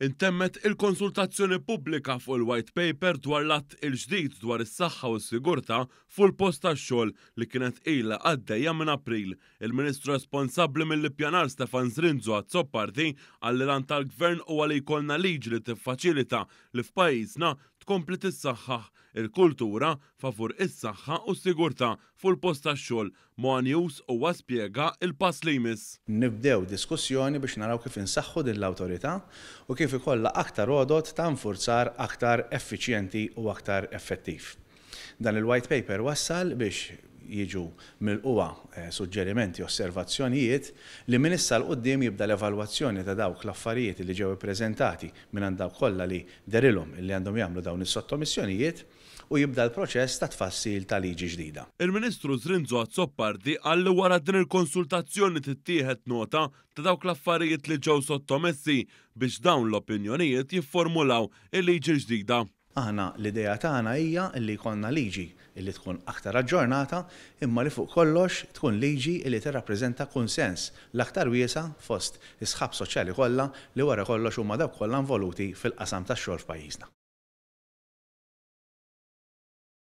Intemmet il-konsultazzjoni pubblika fuq il-White Paper dwar l-att il-ġdid dwar is-saħħa u s-sigurtà fuq il-post tax-xogħol li kienet ilha għaddejja minn April. Il-Ministru responsabbli mill-ippjanar Stefan Zrinzu Azzoppardi għall lan tal-Gvern huwa li jkollna liġi li tiffaċilita li f'pajjiżna tkompli tissaħħaħ il-kultura favur is-saħħa u s-sigurtà fuq il-post tax-xogħol. Moa News huwa spjega il-pass li jmiss. Nibdew diskussjoni biex naraw kif insaħħu din l-awtorità u kif ikollha aktar għodod ta' nfurzar aktar effiċjenti u aktar effettiv. Dan il-white paper wassal biex jiġu mill-qwa suġġerimenti, osservazzjonijiet li minn issa l-qoddim jibda l-evalwazzjoni ta' dawk l-affarijiet li ġew ippreżentati minn għand dawk kollha li derilhom li għandhom jagħmlu dawn is-sottomissjonijiet u jibda l-proċess ta' tfassil ta' liġi ġdida. Il-Ministru Zrinzu Azzoppardi qal li wara din il-konsultazzjoni tittieħed nota ta' dawk l-affarijiet li ġew sottomessi biex dawn l-opinjonijiet jifformulaw il-liġi ġdida. Aħna l-idea tagħna hija li jkollna liġi li tkun aktar aġġornata imma li fuq kollox tkun liġi li tirrappreżenta kunsens l-aktar wiesa' fost is-sħab soċjali kollha li wara kollox huma dawk kollha involuti fil-qasam tax-xogħol f'pajjiżna.